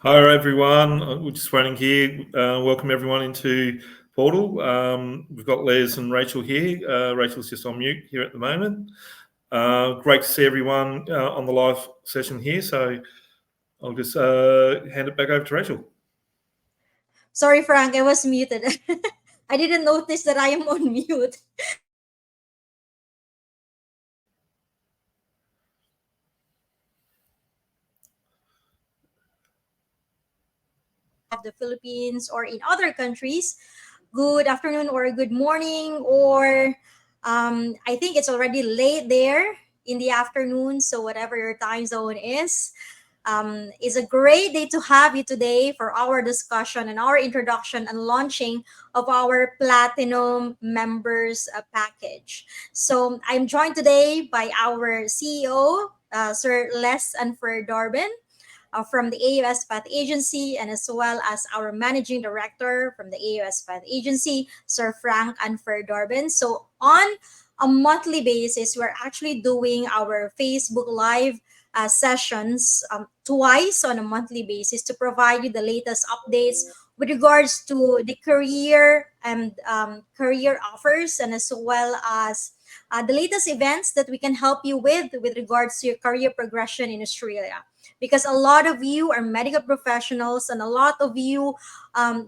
Hi everyone, we're just waiting here. Welcome everyone into Portal. We've got Les and Rachel here. Rachel's just on mute here at the moment. Great to see everyone on the live session here. So I'll just hand it back over to Rachel. Sorry, Frank, I was muted. I didn't notice that I am on mute. Of the Philippines or in other countries, good afternoon or good morning, or I think it's already late there in the afternoon. So, whatever your time zone is, it's a great day to have you today for our discussion and our introduction and launching of our Platinum Members Package. So, I'm joined today by our CEO, Sir Les Anfer Darbin from the AusPath Agency, and as well as our Managing Director from the AusPath Agency, Sir Frank Anfer Darbin. So on a monthly basis, we're actually doing our Facebook Live sessions twice on a monthly basis to provide you the latest updates with regards to the career and career offers, and as well as the latest events that we can help you with regards to your career progression in Australia, because a lot of you are medical professionals and a lot of you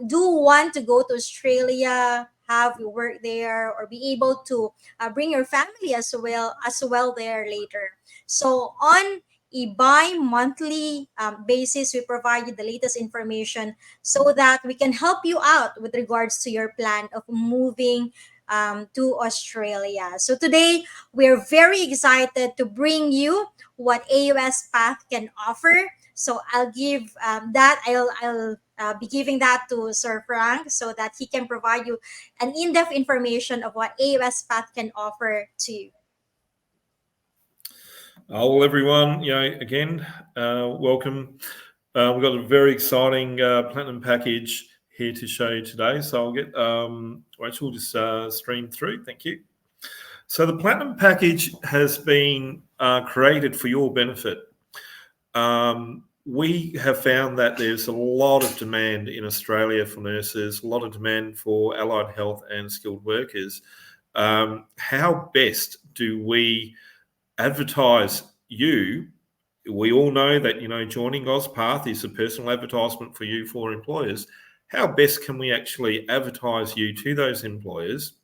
do want to go to Australia, have your work there, or be able to bring your family as well there later. So on a bi-monthly basis, we provide you the latest information so that we can help you out with regards to your plan of moving to Australia. So today we're very excited to bring you what AUS Path can offer. So I'll give that. I'll be giving that to Sir Frank so that he can provide you an in-depth information of what AUS Path can offer to you. Well, everyone, again, welcome. We've got a very exciting platinum package here to show you today. So I'll get Rachel just stream through. Thank you. So the platinum package has been created for your benefit. We have found that there's a lot of demand in Australia for nurses, a lot of demand for allied health and skilled workers. How best do we advertise you? We all know that, joining AusPath is a personal advertisement for you for employers. How best can we actually advertise you to those employers?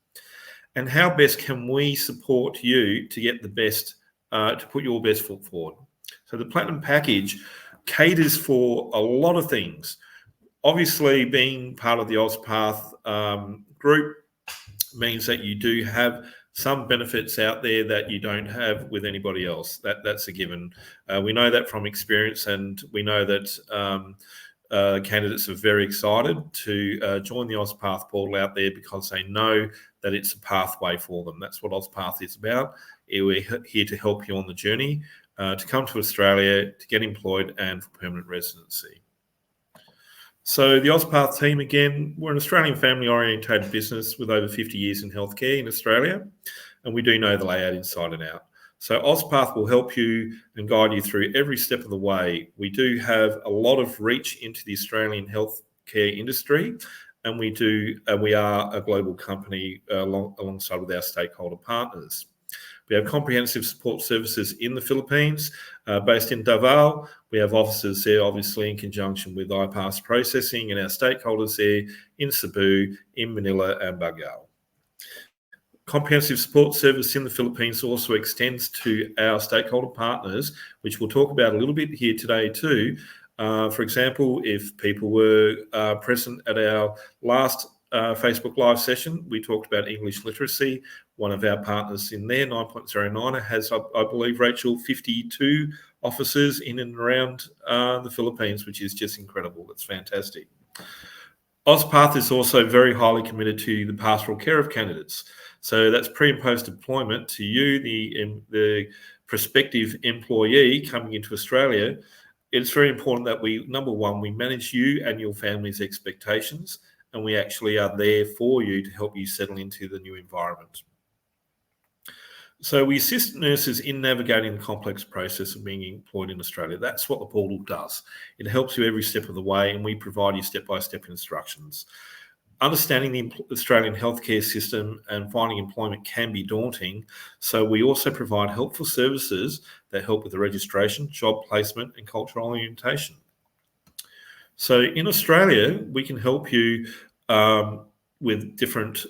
And how best can we support you to get the best, to put your best foot forward? So the Platinum Package caters for a lot of things. Obviously, being part of the AusPath group means that you do have some benefits out there that you don't have with anybody else. That's a given. We know that from experience, and we know that candidates are very excited to join the AusPath portal out there because they know that it's a pathway for them. That's what AusPath is about. We're here to help you on the journey to come to Australia, to get employed and for permanent residency. So the AusPath team, again, we're an Australian family-orientated business with over 50 years in healthcare in Australia, and we do know the layout inside and out. So AusPath will help you and guide you through every step of the way. We do have a lot of reach into the Australian healthcare industry, and we are a global company alongside with our stakeholder partners. We have comprehensive support services in the Philippines, based in Davao. We have offices there, obviously, in conjunction with iPass processing, and our stakeholders there in Cebu, in Manila, and Bagao. Comprehensive support service in the Philippines also extends to our stakeholder partners, which we'll talk about a little bit here today too. For example, if people were present at our last Facebook Live session, we talked about English literacy. One of our partners in there, 9.09, has, I believe, Rachel, 52 offices in and around the Philippines, which is just incredible. It's fantastic. AusPath is also very highly committed to the pastoral care of candidates. So that's pre and post deployment to you, the prospective employee coming into Australia. It's very important that number one, we manage you and your family's expectations, and we actually are there for you to help you settle into the new environment. So we assist nurses in navigating the complex process of being employed in Australia. That's what the portal does. It helps you every step of the way, and we provide you step-by-step instructions. Understanding the Australian healthcare system and finding employment can be daunting, so we also provide helpful services that help with the registration, job placement, and cultural orientation. So in Australia, we can help you with different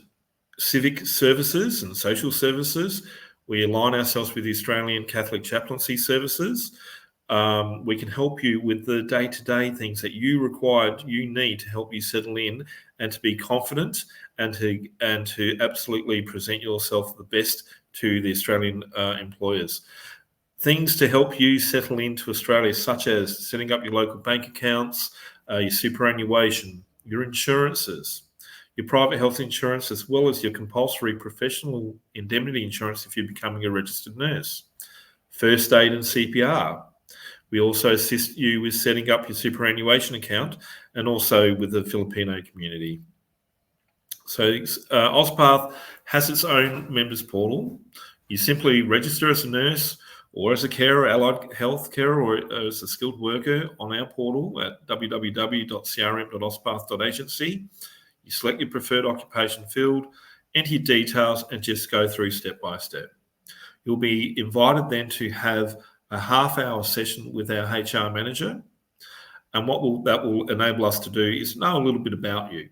civic services and social services. We align ourselves with the Australian Catholic Chaplaincy Services. We can help you with the day-to-day things that you need to help you settle in and to be confident and to absolutely present yourself the best to the Australian employers. Things to help you settle into Australia, such as setting up your local bank accounts, your superannuation, your insurances, your private health insurance, as well as your compulsory professional indemnity insurance if you're becoming a registered nurse, first aid and CPR. We also assist you with setting up your superannuation account and also with the Filipino community. So AusPath has its own members portal. You simply register as a nurse or as a carer, allied health carer, or as a skilled worker on our portal at www.crm.auspath.agency. You select your preferred occupation field, enter your details, and just go through step by step. You'll be invited then to have a half-hour session with our HR manager, and that will enable us to do is know a little bit about you.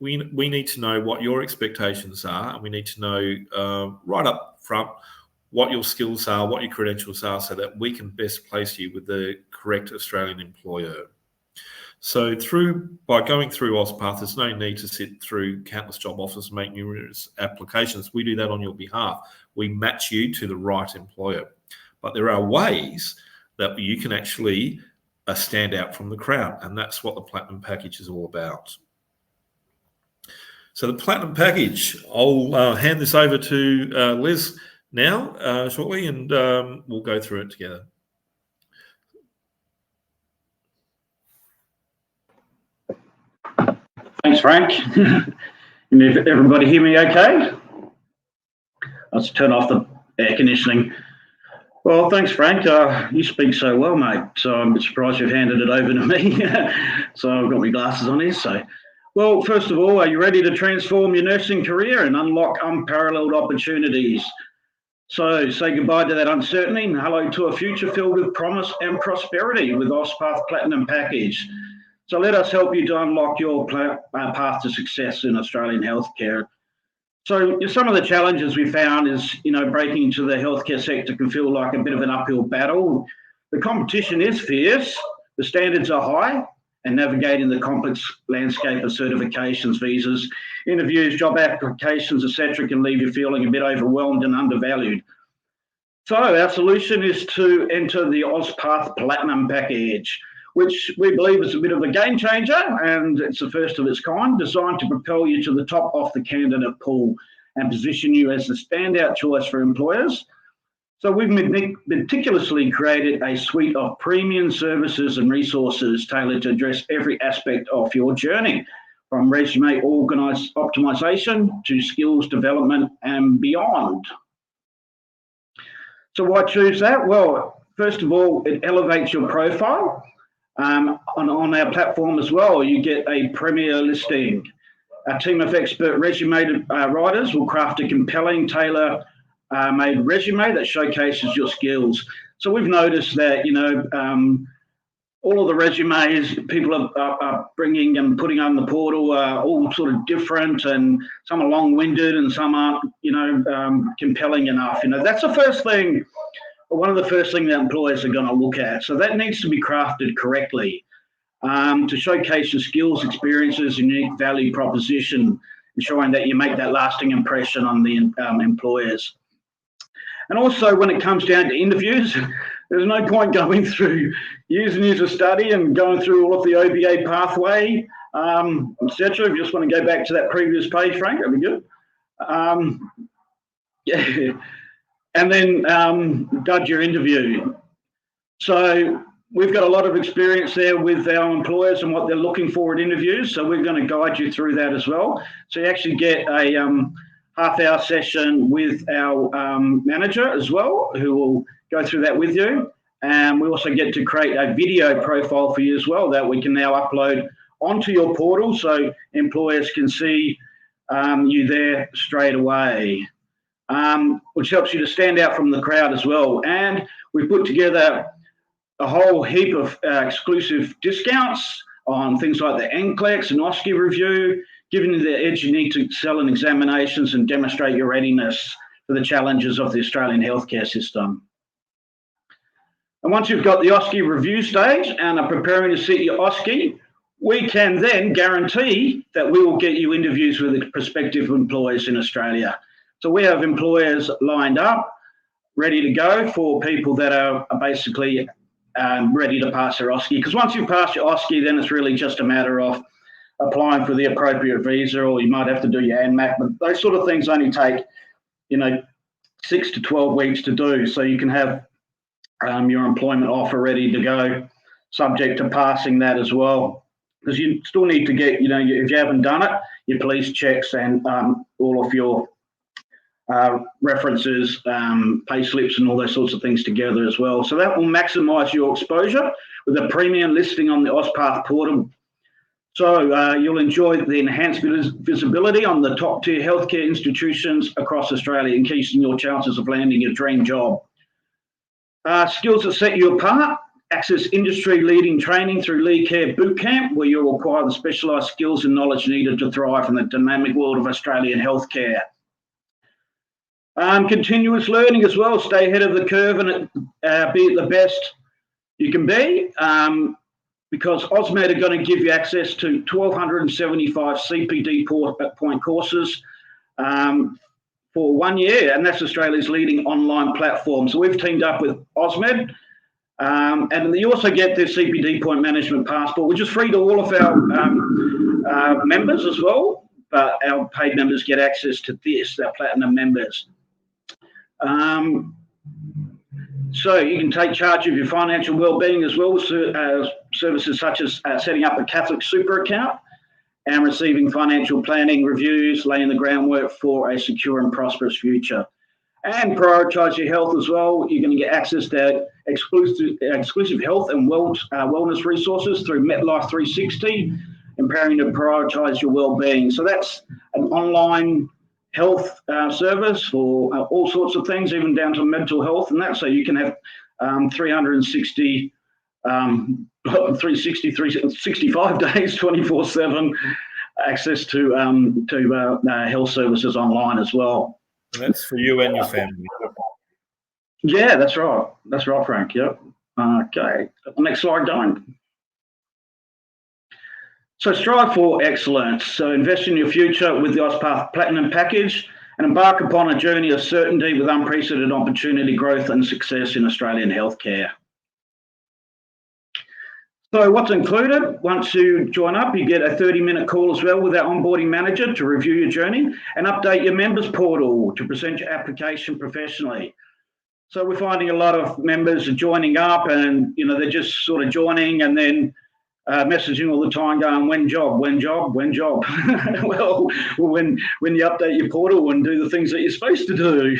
We need to know what your expectations are, and we need to know right up front what your skills are, what your credentials are, so that we can best place you with the correct Australian employer. So by going through AusPath, there's no need to sit through countless job offers and make numerous applications. We do that on your behalf. We match you to the right employer. But there are ways that you can actually stand out from the crowd, and that's what the Platinum Package is all about. So the Platinum Package, I'll hand this over to Liz now shortly, and we'll go through it together. Thanks, Frank. Can everybody hear me okay? Let's turn off the air conditioning. Well, thanks, Frank. You speak so well, mate. So I'm a bit surprised you've handed it over to me. So I've got my glasses on here. Well, first of all, are you ready to transform your nursing career and unlock unparalleled opportunities? So say goodbye to that uncertainty and hello to a future filled with promise and prosperity with AusPath Platinum Package. So let us help you to unlock your path to success in Australian healthcare. So some of the challenges we found is, breaking into the healthcare sector can feel like a bit of an uphill battle. The competition is fierce, the standards are high, and navigating the complex landscape of certifications, visas, interviews, job applications, etc., can leave you feeling a bit overwhelmed and undervalued. So our solution is to enter the AusPath Platinum Package, which we believe is a bit of a game changer, and it's the first of its kind, designed to propel you to the top of the candidate pool and position you as the standout choice for employers. So we've meticulously created a suite of premium services and resources tailored to address every aspect of your journey, from resume optimization to skills development and beyond. So why choose that? Well, first of all, it elevates your profile. On our platform as well, you get a premier listing. Our team of expert resume writers will craft a compelling, tailor-made resume that showcases your skills. So we've noticed that, all of the resumes people are bringing and putting on the portal are all sort of different, and some are long-winded and some aren't, compelling enough. That's the first thing. One of the first things that employers are going to look at. So that needs to be crafted correctly to showcase your skills, experiences, unique value proposition, ensuring that you make that lasting impression on the employers. And also when it comes down to interviews, there's no point going through years and years of study and going through all of the OBA pathway, etc. If you just want to go back to that previous page, Frank, that'd be good. Yeah. And then judge your interview. So we've got a lot of experience there with our employers and what they're looking for at interviews. So we're going to guide you through that as well. So you actually get a half-hour session with our manager as well, who will go through that with you. And we also get to create a video profile for you as well that we can now upload onto your portal so employers can see you there straight away, which helps you to stand out from the crowd as well. And we put together a whole heap of exclusive discounts on things like the NCLEX and OSCE review, giving you the edge you need to excel in examinations and demonstrate your readiness for the challenges of the Australian healthcare system. And once you've got the OSCE review stage and are preparing to sit your OSCE, we can then guarantee that we will get you interviews with prospective employers in Australia. So we have employers lined up, ready to go for people that are basically ready to pass their OSCE. Because once you pass your OSCE, then it's really just a matter of applying for the appropriate visa, or you might have to do your ANMAC. But those sort of things only take, 6 to 12 weeks to do. So you can have your employment offer ready to go, subject to passing that as well. Because you still need to get, if you haven't done it, your police checks and all of your references, pay slips and all those sorts of things together as well. So that will maximise your exposure with a premium listing on the AusPath portal. So you'll enjoy the enhanced visibility on the top tier healthcare institutions across Australia, increasing your chances of landing your dream job. Skills that set you apart: access industry-leading training through Lee Care Bootcamp, where you'll acquire the specialised skills and knowledge needed to thrive in the dynamic world of Australian healthcare. Continuous learning as well, stay ahead of the curve and be the best you can be, because AusMed are going to give you access to 1,275 CPD point courses for 1 year, and that's Australia's leading online platform. So we've teamed up with AusMed, and you also get the CPD point management passport, which is free to all of our members as well, but our paid members get access to this, our platinum members. So you can take charge of your financial well-being as well, services such as setting up a Catholic super account and receiving financial planning reviews, laying the groundwork for a secure and prosperous future. And prioritise your health as well. You're going to get access to exclusive health and wellness resources through MetLife 360, empowering you to prioritise your well-being. So that's an online health service for all sorts of things, even down to mental health and that. So you can have 365 days, 24/7 access to health services online as well. And that's for you and your family. Yeah, that's right. That's right, Frank. Yep. Okay. Next slide, going. So strive for excellence. So invest in your future with the AusPath Platinum package and embark upon a journey of certainty with unprecedented opportunity, growth and success in Australian healthcare. So what's included? Once you join up, you get a 30-minute call as well with our onboarding manager to review your journey and update your members portal to present your application professionally. So we're finding a lot of members are joining up and, they're just sort of joining and then messaging all the time going, when job? well, when you update your portal and do the things that you're supposed to do.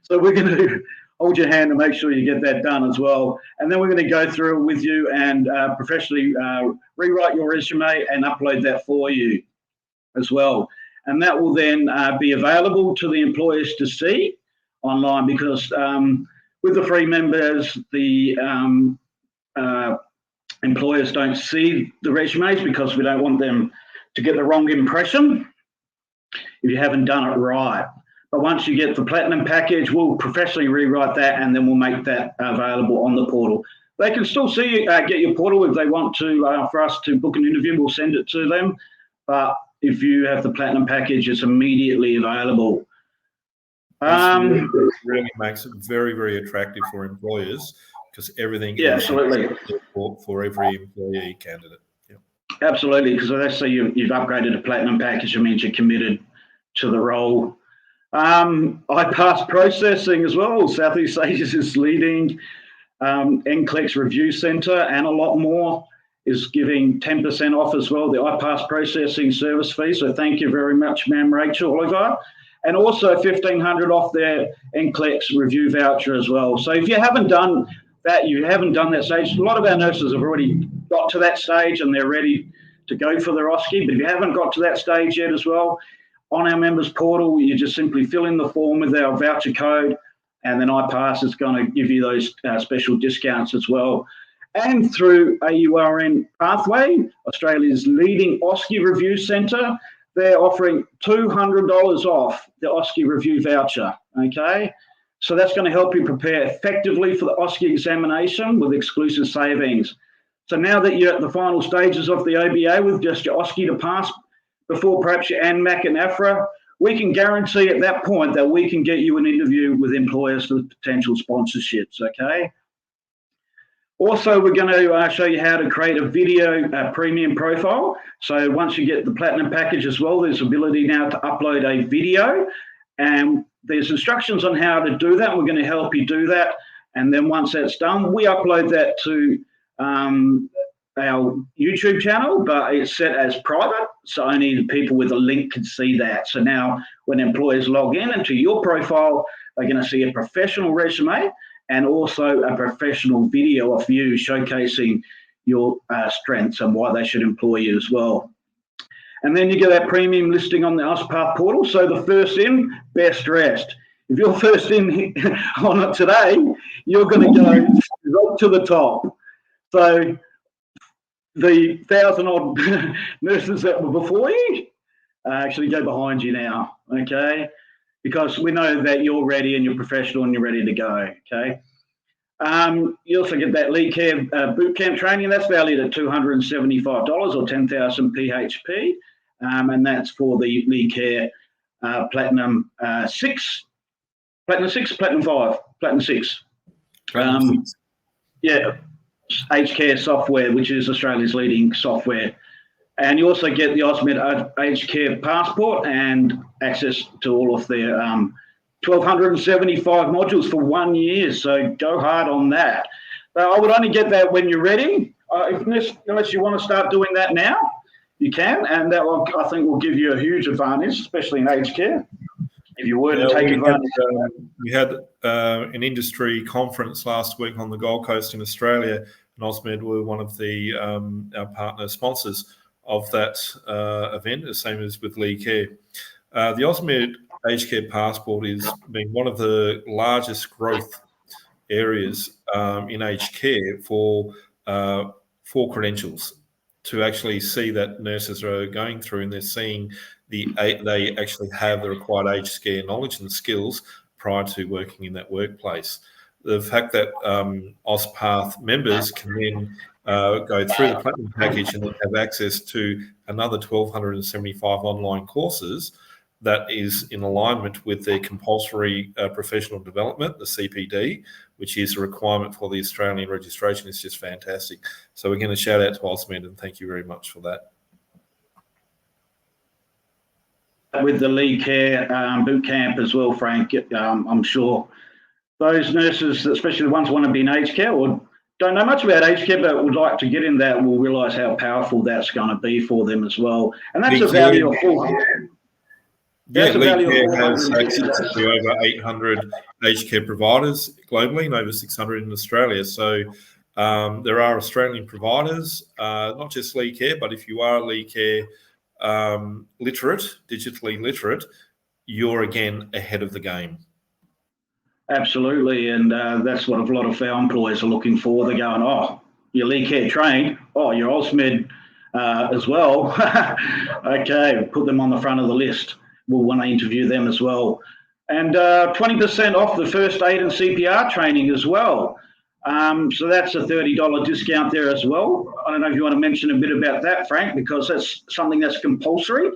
So we're going to hold your hand and make sure you get that done as well. And then we're going to go through with you and professionally rewrite your resume and upload that for you as well. And that will then be available to the employers to see online, because with the free members, the employers don't see the resumes because we don't want them to get the wrong impression if you haven't done it right. But once you get the platinum package, we'll professionally rewrite that and then we'll make that available on the portal. They can still see get your portal if they want to, for us to book an interview, we'll send it to them. But if you have the platinum package, it's immediately available. Really makes it very, very attractive for employers, because everything is absolutely for every employee candidate. Yeah. Absolutely, because let's say you've upgraded a platinum package, it means you're committed to the role. AusPath processing as well. Southeast Asia's leading NCLEX review centre, and a lot more, is giving 10% off as well, the AusPath processing service fee. So thank you very much, ma'am Rachel Oliver. and also 1,500 off their NCLEX review voucher as well. So if you haven't done that, you haven't done that stage. A lot of our nurses have already got to that stage and they're ready to go for their OSCE. But if you haven't got to that stage yet as well, on our members portal, you just simply fill in the form with our voucher code, and then AusPath is going to give you those special discounts as well. And through AURN Pathway, Australia's leading OSCE review centre, they're offering $200 off the OSCE review voucher, okay? So that's going to help you prepare effectively for the OSCE examination with exclusive savings. So now that you're at the final stages of the OBA with just your OSCE to pass before perhaps your ANMAC and AFRA, we can guarantee at that point that we can get you an interview with employers for potential sponsorships, okay? Also, we're going to show you how to create a video premium profile. So once you get the Platinum package as well, there's ability now to upload a video, and there's instructions on how to do that. We're going to help you do that. And then once that's done, we upload that to our YouTube channel, but it's set as private, so only the people with a link can see that. So now when employers log in into your profile, they're going to see a professional resume and also a professional video of you showcasing your strengths and why they should employ you as well. And then you get that premium listing on the AusPath portal. So the first in, best dressed. If you're first in on it today, you're going to go right to the top. So the 1,000 odd nurses that were before you actually go behind you now, okay? Because we know that you're ready and you're professional and you're ready to go, okay? You also get that Lead Care Bootcamp training. That's valued at $275 or 10,000 PHP, and that's for the Lead Care Platinum 6, Platinum 6, Platinum 5, Platinum 6. Yeah. Aged care software, which is Australia's leading software. And you also get the AusMed Aged Care Passport and access to all of their 1,275 modules for 1 year. So go hard on that. I would only get that when you're ready. Unless you want to start doing that now, you can. And that will, I think, will give you a huge advantage, especially in aged care. If you were to take advantage of that. We had an industry conference last week on the Gold Coast in Australia, and AusMed were one of the our partner sponsors of that event, the same as with Lead Care. The AusMed Aged Care Passport has been one of the largest growth areas in aged care for credentials, to actually see that nurses are going through and they're seeing they actually have the required aged care knowledge and skills prior to working in that workplace. The fact that AusPath members can then go through the Platinum package and then have access to another 1,275 online courses that is in alignment with their compulsory professional development, the CPD, which is a requirement for the Australian registration, is just fantastic. So we're going to shout out to AusMed and thank you very much for that. With the Lead Care boot camp as well, Frank, I'm sure those nurses, especially the ones who want to be in aged care or don't know much about aged care but would like to get in that, will realise how powerful that's going to be for them as well. And that's a value of full. Yeah, Lead Care has access to over 800 aged care providers globally and over 600 in Australia. So there are Australian providers, not just Lead Care, but if you are Lead Care literate, digitally literate, you're again ahead of the game. Absolutely, and that's what a lot of our employers are looking for. They're going, oh, you're Lead Care trained, oh, you're AusMed as well. Okay, put them on the front of the list. We'll want to interview them as well. And 20% off the first aid and CPR training as well. So that's a $30 discount there as well. I don't know if you want to mention a bit about that, Frank, because that's something that's compulsory.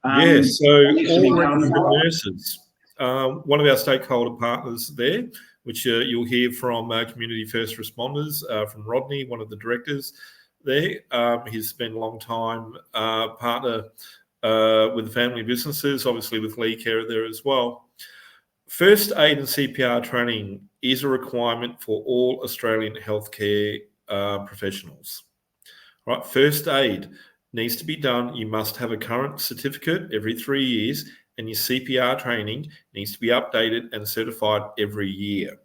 Yes, so all registered nurses, one of our stakeholder partners there, which you'll hear from Community First Responders, from Rodney, one of the directors there. He's been a long time partner with the family businesses, obviously with Lead Care there as well. First aid and CPR training is a requirement for all Australian healthcare professionals. Right, first aid needs to be done. You must have a current certificate every 3 years, and your CPR training needs to be updated and certified every year.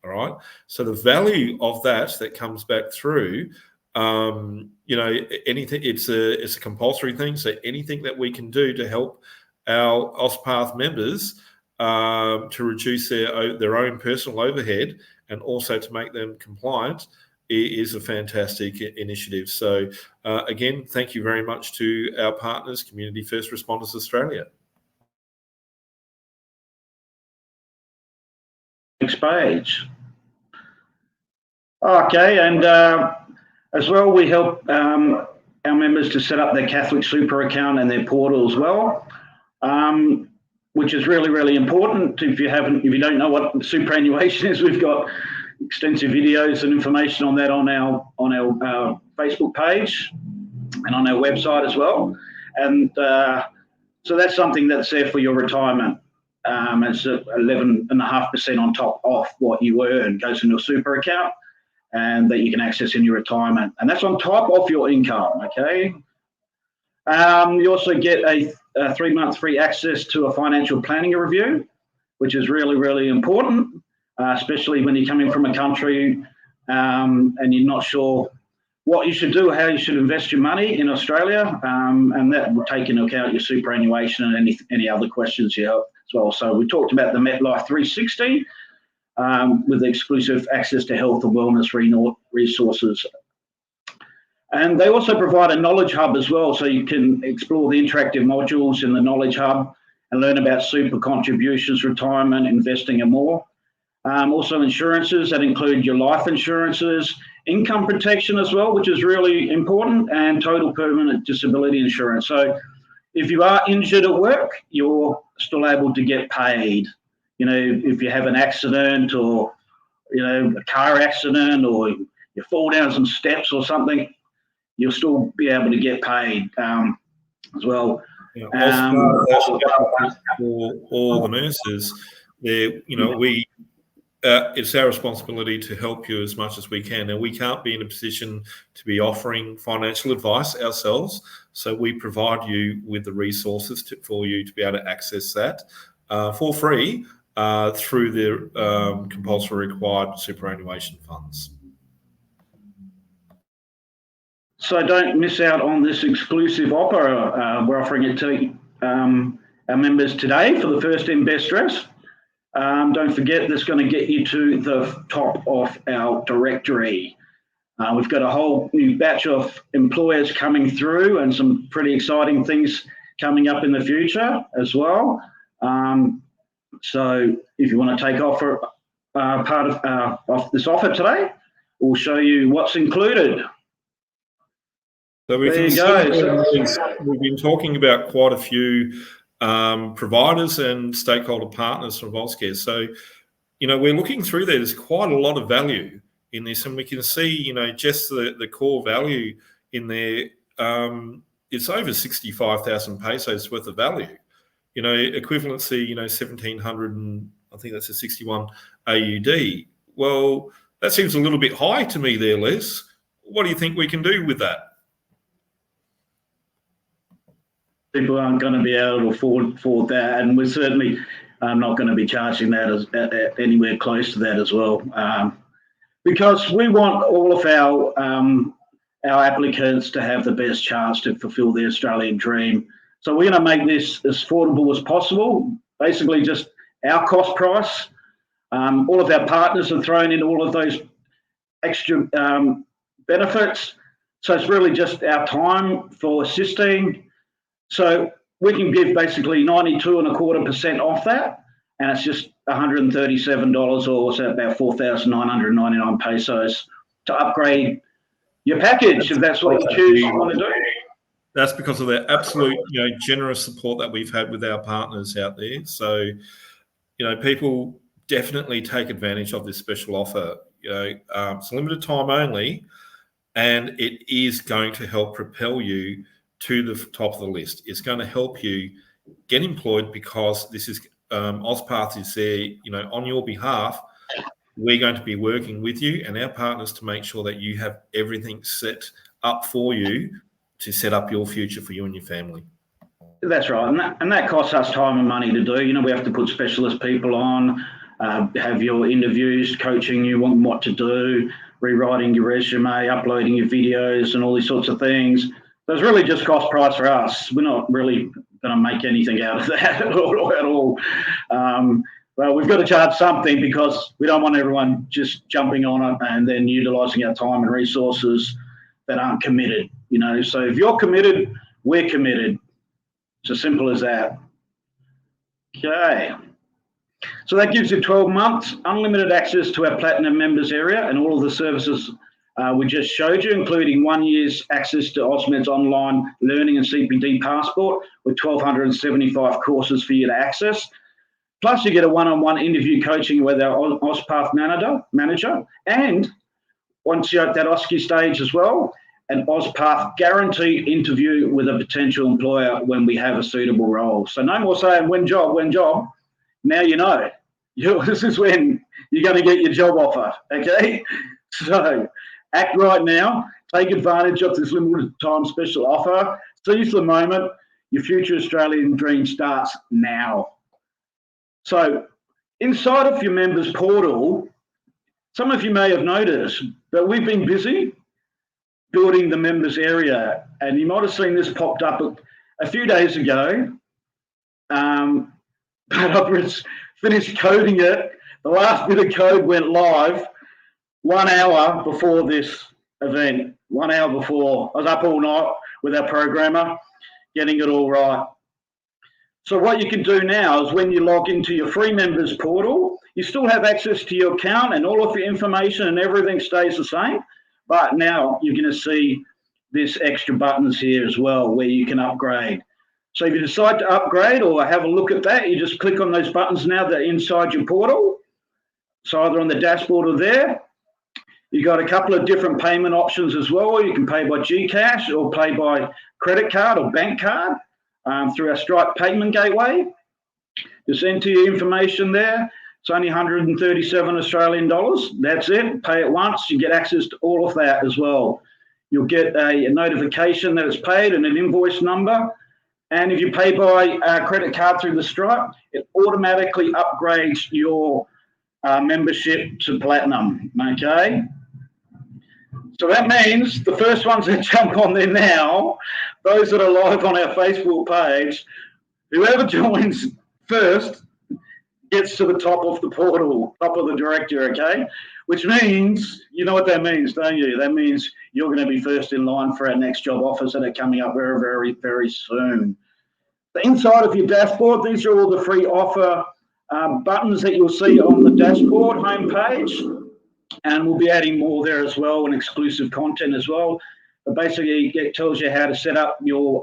All right. So the value of that comes back through, anything, it's a compulsory thing. So anything that we can do to help our AusPath members to reduce their own personal overhead and also to make them compliant is a fantastic initiative. So again, thank you very much to our partners, Community First Responders Australia. Next page. Okay, and as well, we help our members to set up their Catholic Super account and their portal as well, which is really, really important. If you don't know what superannuation is, we've got extensive videos and information on that on our Facebook page and on our website as well. And so that's something that's there for your retirement. It's 11.5% on top of what you earn goes in your super account, and that you can access in your retirement. And that's on top of your income, okay? You also get a 3-month free access to a financial planning review, which is really, really important, especially when you're coming from a country and you're not sure what you should do, how you should invest your money in Australia, and that will take into account your superannuation and any other questions you have as well. So we talked about the MetLife 360 with the exclusive access to health and wellness resources. And they also provide a knowledge hub as well, so you can explore the interactive modules in the knowledge hub and learn about super contributions, retirement, investing and more. Also insurances that include your life insurances, income protection as well, which is really important, and total permanent disability insurance. So if you are injured at work, you're still able to get paid. You know, if you have an accident or, a car accident, or you fall down some steps or something, you'll still be able to get paid as well. For all the nurses, it's our responsibility to help you as much as we can. And we can't be in a position to be offering financial advice ourselves. So we provide you with the resources for you to be able to access that for free through the compulsory required superannuation funds. So don't miss out on this exclusive offer. We're offering it to our members today for the first and best dress. Don't forget, that's going to get you to the top of our directory. We've got a whole new batch of employers coming through and some pretty exciting things coming up in the future as well. So if you want to take offer part of this offer today, we'll show you what's included. So we've been talking about quite a few providers and stakeholder partners from Volkscare. So, we're looking through there. There's quite a lot of value in this, and we can see, just the core value in there. It's over 65,000 pesos worth of value. Equivalency, 1,700, and I think that's a 61 AUD. Well, that seems a little bit high to me there, Les. What do you think we can do with that? People aren't going to be able to afford that, and we're certainly not going to be charging that anywhere close to that as well, because we want all of our applicants to have the best chance to fulfil the Australian dream. So we're going to make this as affordable as possible, basically just our cost price. All of our partners are thrown in all of those extra benefits. So it's really just our time for assisting. So we can give basically 92.25% off that, and it's just $137, or so about 4,999 pesos to upgrade your package, if that's what you want to do. That's because of the absolute, generous support that we've had with our partners out there. So, people definitely take advantage of this special offer. It's a limited time only, and it is going to help propel you to the top of the list. It's going to help you get employed, because this is AusPath is there, on your behalf. We're going to be working with you and our partners to make sure that you have everything set up for you to set up your future for you and your family. That's right, and that costs us time and money to do. We have to put specialist people on, have your interviews, coaching you on what to do, rewriting your resume, uploading your videos, and all these sorts of things. So it's really just cost price for us. We're not really going to make anything out of that at all. Well, we've got to charge something because we don't want everyone just jumping on it and then utilising our time and resources that aren't committed. So if you're committed, we're committed. It's as simple as that. Okay. So that gives you 12 months, unlimited access to our Platinum Members area and all of the services we just showed you, including 1 year's access to AusMed's online learning and CPD passport with 1,275 courses for you to access. Plus, you get a one-on-one interview coaching with our AusPath manager. And once you're at that OSCE stage as well, an AusPath guaranteed interview with a potential employer when we have a suitable role. So no more saying when job. Now you know. This is when you're going to get your job offer, okay? So act right now. Take advantage of this limited time special offer. Seize the moment. Your future Australian dream starts now. So inside of your members portal, some of you may have noticed that we've been busy building the members area, and you might have seen this popped up a few days ago. But I've finished coding it. The last bit of code went live 1 hour before this event. 1 hour before. I was up all night with our programmer getting it all right. So what you can do now is when you log into your free members portal, you still have access to your account and all of your information and everything stays the same. But now you're going to see this extra buttons here as well where you can upgrade. So if you decide to upgrade or have a look at that, you just click on those buttons now that are inside your portal. So either on the dashboard or there. You've got a couple of different payment options as well. You can pay by GCash or pay by credit card or bank card through our Stripe payment gateway. Just enter your information there. It's only 137 Australian dollars. That's it. Pay it once. You get access to all of that as well. You'll get a notification that it's paid and an invoice number. And if you pay by credit card through the Stripe, it automatically upgrades your membership to Platinum, okay? So that means the first ones that jump on there now, those that are live on our Facebook page, whoever joins first gets to the top of the portal, top of the directory, okay? Which means, you know what that means, don't you? That means you're going to be first in line for our next job offers that are coming up very, very, very soon. The inside of your dashboard, these are all the free offer buttons that you'll see on the dashboard homepage. And we'll be adding more there as well and exclusive content as well. But basically, it tells you how to set up your,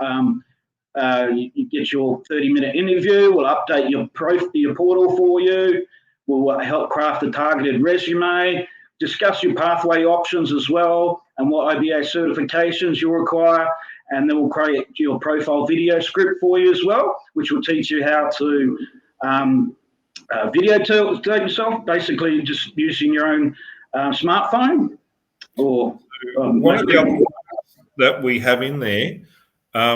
you get your 30-minute interview. We'll update your portal for you. We'll help craft a targeted resume, discuss your pathway options as well, and what OBA certifications you'll require. And then we'll create your profile video script for you as well, which will teach you how to video tape yourself, basically just using your own smartphone. Or one of the other ones that we have in there,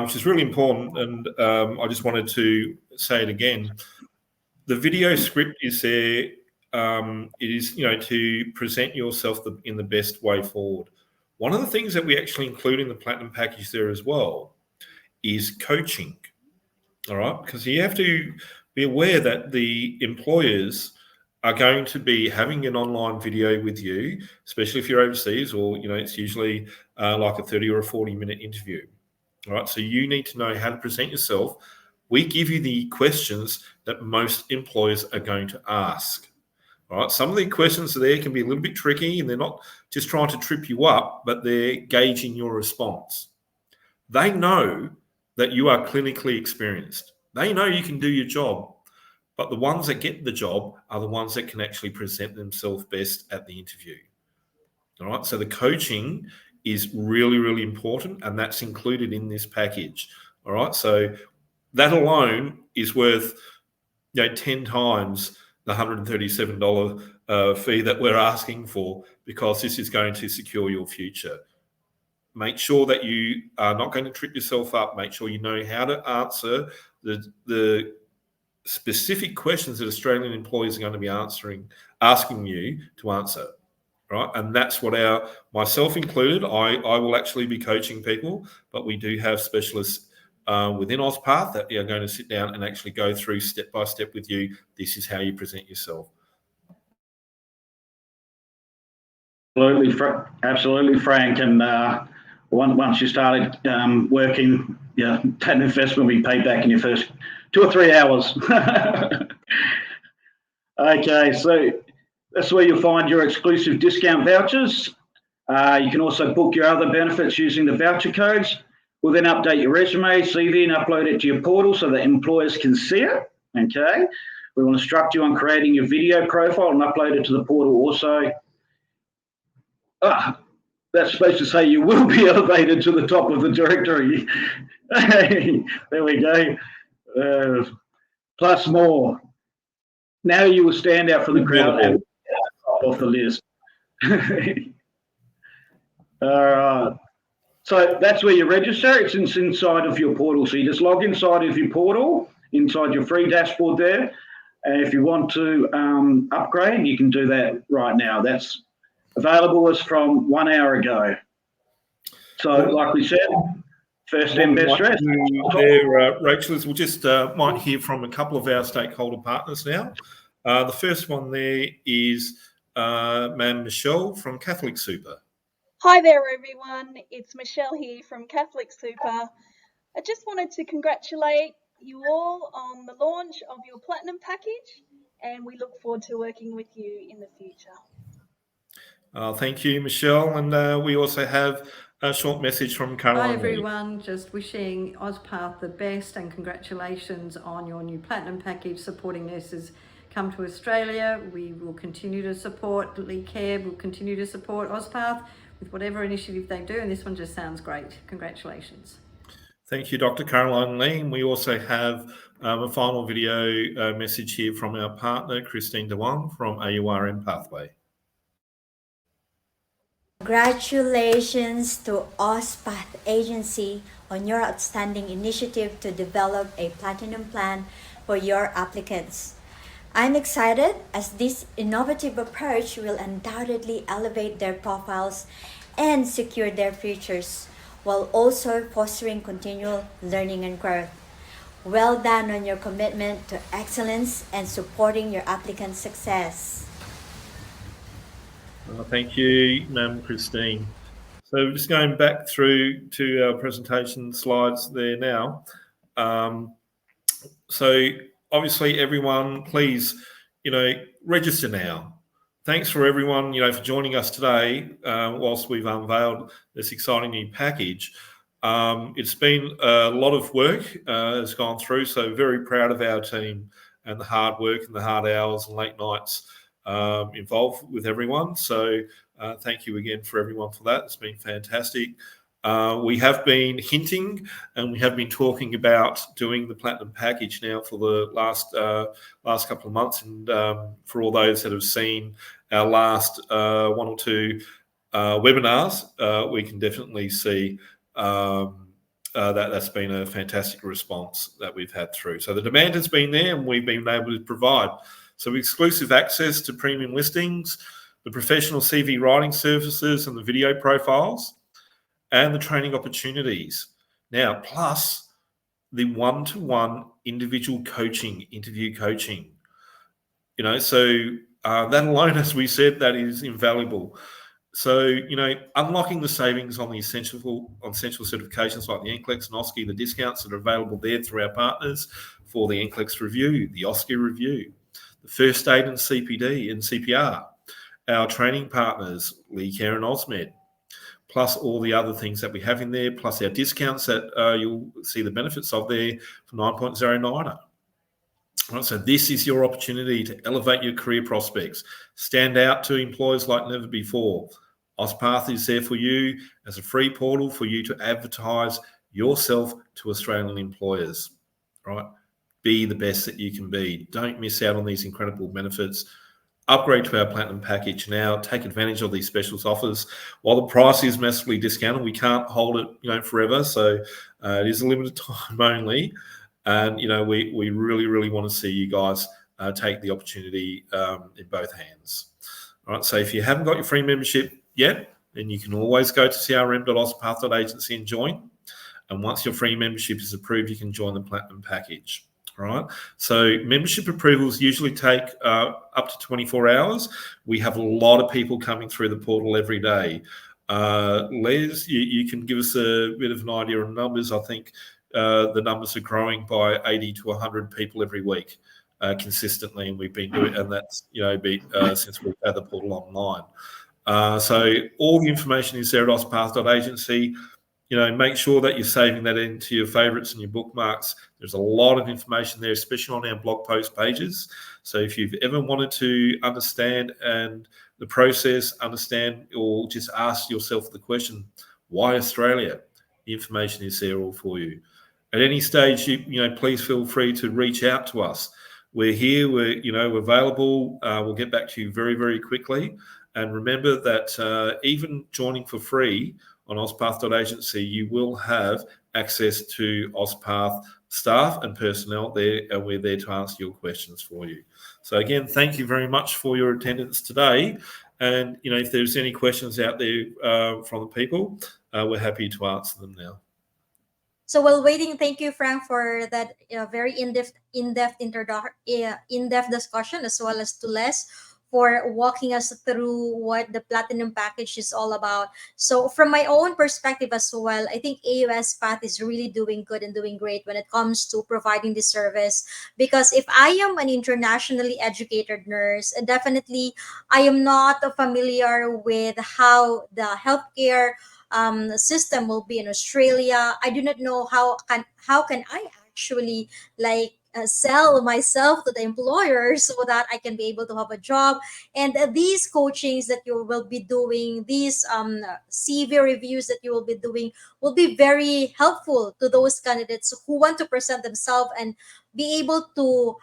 which is really important, and I just wanted to say it again. The video script is there. It is, to present yourself in the best way forward. One of the things that we actually include in the Platinum package there as well is coaching. All right, because you have to be aware that the employers are going to be having an online video with you, especially if you're overseas, or it's usually like a 30 or a 40-minute interview. All right, so you need to know how to present yourself. We give you the questions that most employers are going to ask. All right, some of the questions there can be a little bit tricky, and they're not just trying to trip you up, but they're gauging your response. They know that you are clinically experienced. They know you can do your job. But the ones that get the job are the ones that can actually present themselves best at the interview. All right. So the coaching is really, really important, and that's included in this package. All right. So that alone is worth 10 times the $137 fee that we're asking for, because this is going to secure your future. make sure that you are not going to trip yourself up. Make sure you know how to answer the specific questions that Australian employees are going to be asking you to answer. Right, and that's what myself included, I will actually be coaching people, but we do have specialists within AusPath that are going to sit down and actually go through step by step with you. This is how you present yourself. Absolutely, Frank. And once you started working, that investment will be paid back in your first 2 or 3 hours. Okay, so that's where you'll find your exclusive discount vouchers. You can also book your other benefits using the voucher codes. We'll then update your resume, CV, and upload it to your portal so that employers can see it. Okay. We will instruct you on creating your video profile and upload it to the portal also. That's supposed to say you will be elevated to the top of the directory. There we go. Plus more. Now you will stand out from the crowd and off the list. All right. So that's where you register. It's inside of your portal. So you just log inside of your portal, inside your free dashboard there. And if you want to upgrade, you can do that right now. That's available as from 1 hour ago. So like we said, first in, best dressed. Rachel, we'll just might hear from a couple of our stakeholder partners now. The first one there is Ma'am Michelle from Catholic Super. Hi there, everyone. It's Michelle here from Catholic Super. I just wanted to congratulate you all on the launch of your Platinum package, and we look forward to working with you in the future. Thank you, Michelle. And we also have a short message from Caroline. Hi, everyone. Just wishing AusPath the best and congratulations on your new Platinum package supporting nurses come to Australia. We will continue to support Lee Care. We'll continue to support AusPath with whatever initiative they do, and this one just sounds great. Congratulations. Thank you, Dr. Caroline Lee. And we also have a final video message here from our partner, Christine DeWong from AURM Pathway. Congratulations to AusPath Agency on your outstanding initiative to develop a platinum plan for your applicants. I'm excited as this innovative approach will undoubtedly elevate their profiles and secure their futures while also fostering continual learning and growth. Well done on your commitment to excellence and supporting your applicants' success. Thank you, Ma'am Christine. So just going back through to our presentation slides there now. So obviously, everyone, please, register now. Thanks for everyone, for joining us today whilst we've unveiled this exciting new package. It's been a lot of work has gone through, so very proud of our team and the hard work and the hard hours and late nights involved with everyone. So thank you again for everyone for that. It's been fantastic. We have been hinting and we have been talking about doing the Platinum package now for the last couple of months. And for all those that have seen our last 1 or 2 webinars, we can definitely see that's been a fantastic response that we've had through. So the demand has been there and we've been able to provide. So exclusive access to premium listings, the professional CV writing services and the video profiles, and the training opportunities. Now, plus the one-to-one individual coaching, interview coaching. So that alone, as we said, that is invaluable. So, unlocking the savings on the essential certifications like the NCLEX and OSCE, the discounts that are available there through our partners for the NCLEX review, the OSCE review, the first aid and CPD and CPR, our training partners, Lee Care and OzMed, plus all the other things that we have in there, plus our discounts that you'll see the benefits of there for 9.09er. Right, so this is your opportunity to elevate your career prospects, stand out to employers like never before. AusPath is there for you as a free portal for you to advertise yourself to Australian employers. Right? Be the best that you can be. Don't miss out on these incredible benefits. upgrade to our Platinum package now. Take advantage of these specials offers. While the price is massively discounted, we can't hold it, forever. So it is a limited time only, and we really want to see you guys take the opportunity in both hands. All right. So if you haven't got your free membership yet, then you can always go to crm.auspath.agency and join. And once your free membership is approved, you can join the Platinum package. All right. So membership approvals usually take up to 24 hours. We have a lot of people coming through the portal every day. Les, you can give us a bit of an idea of numbers. I think the numbers are growing by 80 to 100 people every week consistently, and we've been doing, and that's since we've had the portal online. So all the information is there at auspath.agency. Make sure that you're saving that into your favorites and your bookmarks. There's a lot of information there, especially on our blog post pages. So if you've ever wanted to understand and the process, understand, or just ask yourself the question, why Australia? The information is there all for you. At any stage, please feel free to reach out to us. We're here. We're available. We'll get back to you very, very quickly. And remember that even joining for free on auspath.agency, you will have access to AusPath staff and personnel there, and we're there to answer your questions for you. So again, thank you very much for your attendance today. And if there's any questions out there from the people, we're happy to answer them now. So while waiting, thank you, Frank, for that very in-depth discussion, as well as to Les for walking us through what the Platinum package is all about. So from my own perspective as well, I think AusPath is really doing good and doing great when it comes to providing this service. Because if I am an internationally educated nurse, definitely I am not familiar with how the healthcare system will be in Australia. I do not know how can I actually sell myself to the employer so that I can be able to have a job. And these coachings that you will be doing, these CV reviews that you will be doing, will be very helpful to those candidates who want to present themselves and be able to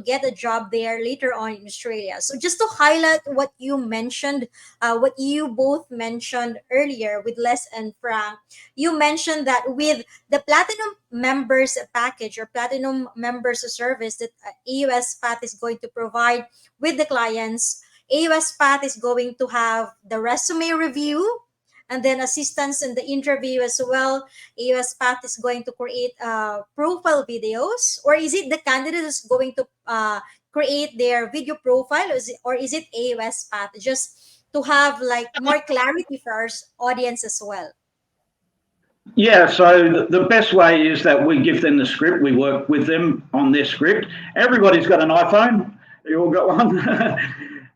get a job there later on in Australia. So just to highlight what you mentioned, what you both mentioned earlier with Les and Frank, you mentioned that with the Platinum Members package or Platinum Members Service that AusPath is going to provide with the clients, AusPath is going to have the resume review and then assistance in the interview as well. AusPath is going to create profile videos, or is it the candidate is going to create their video profile, or is it AusPath? Just to have more clarity for our audience as well. Yeah, so the best way is that we give them the script. We work with them on their script. Everybody's got an iPhone. You all got one.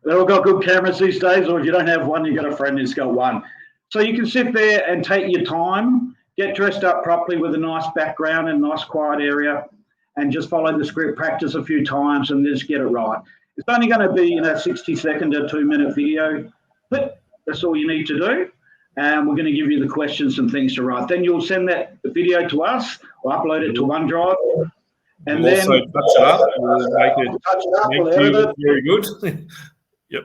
They've all got good cameras these days, or if you don't have one, you've got a friend who's got one. So you can sit there and take your time, get dressed up properly with a nice background and nice quiet area, and just follow the script, practice a few times, and just get it right. It's only going to be 60-second to 2-minute video, but that's all you need to do. And we're going to give you the questions and things to write. Then you'll send that video to us or upload it to OneDrive. And we'll then also touch it up. We'll make it very good. Yep.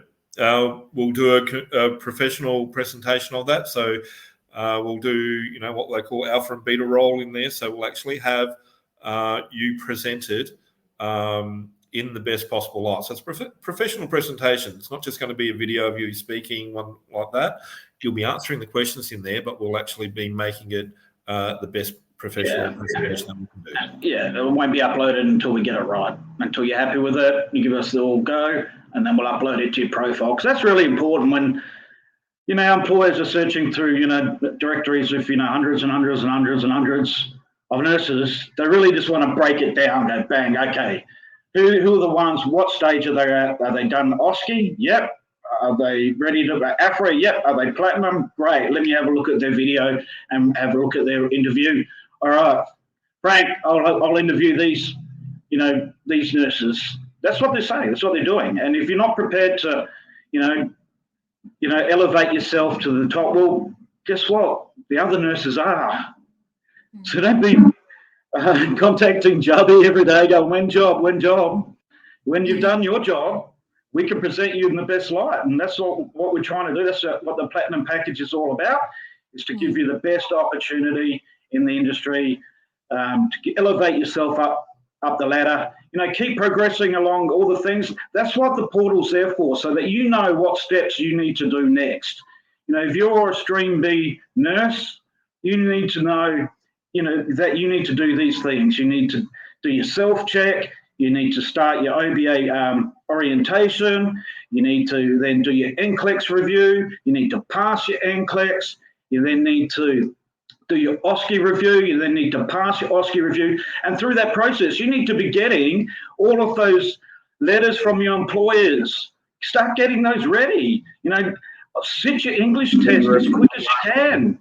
We'll do a professional presentation of that. So we'll do, what they call alpha and beta role in there. So we'll actually have you presented in the best possible light. So it's professional presentation. It's not just going to be a video of you speaking, one like that. You'll be answering the questions in there, but we'll actually be making it the best professional presentation that we can do. Yeah, it won't be uploaded until we get it right. Until you're happy with it, you give us the all go, and then we'll upload it to your profile. Because that's really important when, employers are searching through, directories of, hundreds and hundreds and hundreds and hundreds of nurses. They really just want to break it down, go bang, okay. Who are the ones, what stage are they at? Are they done OSCE? Yep. Are they ready to AFRA? Yep. Are they Platinum? Great. Let me have a look at their video and have a look at their interview. All right, Frank, I'll interview these, these nurses. That's what they're saying. That's what they're doing. And if you're not prepared to, elevate yourself to the top, well, guess what? The other nurses are. So don't be contacting Jubby every day, going, when job? When you've done your job, we can present you in the best light. And that's what we're trying to do. That's what the Platinum package is all about, is to give you the best opportunity in the industry, to elevate yourself up the ladder, keep progressing along all the things. That's what the portal's there for, so that you know what steps you need to do next. If you're a Stream B nurse, you need to know, that you need to do these things. You need to do your self-check. You need to start your OBA orientation. You need to then do your NCLEX review. You need to pass your NCLEX. You then need to do your OSCE review. You then need to pass your OSCE review. And through that process, you need to be getting all of those letters from your employers. Start getting those ready. Sit your English test as quick as you can.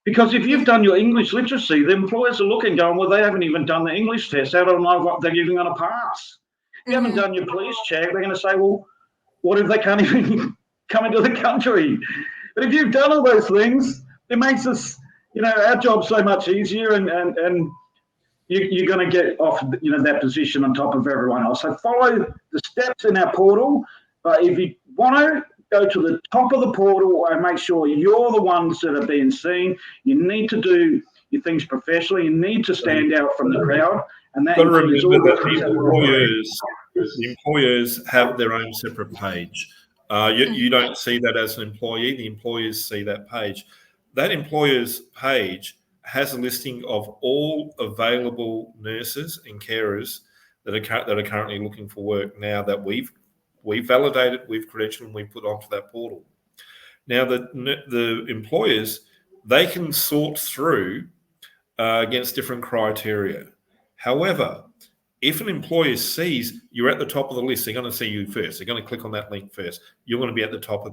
Because if you've done your English literacy, the employers are looking, going, well, they haven't even done the English test. How do I know what they're even going to pass? If you haven't done your police check, they're going to say, well, what if they can't even come into the country? But if you've done all those things, it makes us, our job so much easier, and you're going to get off, that position on top of everyone else. So follow the steps in our portal. If you want to, go to the top of the portal and make sure you're the ones that are being seen. You need to do your things professionally. You need to stand out from the crowd. And that includes all the employers have their own separate page. You don't see that as an employee. The employers see that page. That employer's page has a listing of all available nurses and carers that are currently looking for work now that we've validated, we've credentialed, and we've put onto that portal. Now, the employers, they can sort through against different criteria. However, if an employer sees you're at the top of the list, they're going to see you first. They're going to click on that link first. You're going to be at the top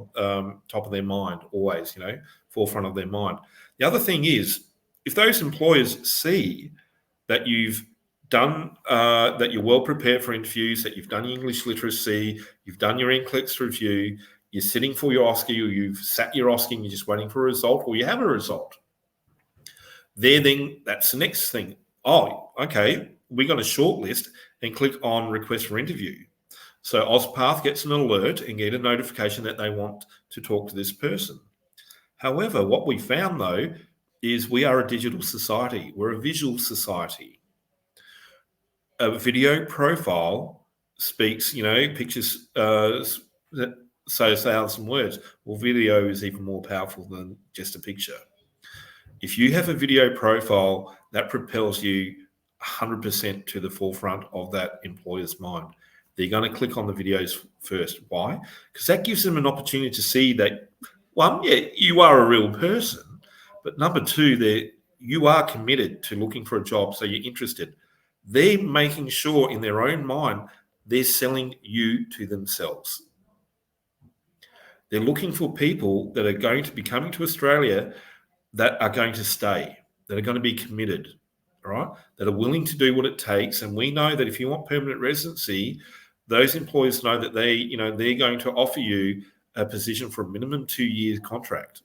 of their mind, always, forefront of their mind. The other thing is, if those employers see that you've done, that you're well prepared for interviews, that you've done your English literacy, you've done your NCLEX review, you're sitting for your OSCE, or you've sat your OSCE and you're just waiting for a result, or you have a result, then that's the next thing. Oh, okay, we're going to shortlist and click on request for interview. So AusPath gets an alert and get a notification that they want to talk to this person. However, what we found, though, is we are a digital society. We're a visual society. A video profile speaks, pictures that say 1,000 words. Well, video is even more powerful than just a picture. If you have a video profile, that propels you 100% to the forefront of that employer's mind. They're going to click on the videos first. Why? Because that gives them an opportunity to see that, one, yeah, you are a real person, but number two, you are committed to looking for a job, so you're interested. They're making sure in their own mind they're selling you to themselves. They're looking for people that are going to be coming to Australia that are going to stay, that are going to be committed, all right, that are willing to do what it takes. And we know that if you want permanent residency, those employers know that they're going to offer you a position for a minimum 2-year contract.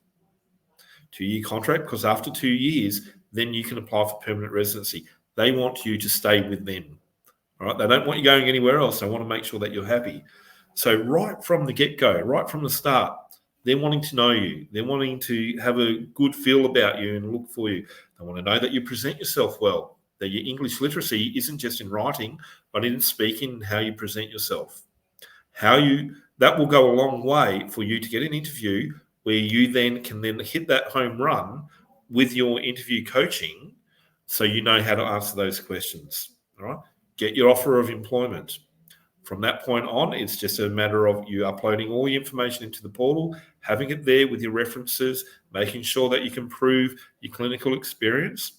2-year contract, because after 2 years, then you can apply for permanent residency. They want you to stay with them, all right? They don't want you going anywhere else. They want to make sure that you're happy. So right from the get-go, right from the start, they're wanting to know you. They're wanting to have a good feel about you and look for you. They want to know that you present yourself well, that your English literacy isn't just in writing, but in speaking and how you present yourself. That will go a long way for you to get an interview where you then can hit that home run with your interview coaching, so you know how to answer those questions. All right, get your offer of employment. From that point on, it's just a matter of you uploading all your information into the portal, having it there with your references, making sure that you can prove your clinical experience.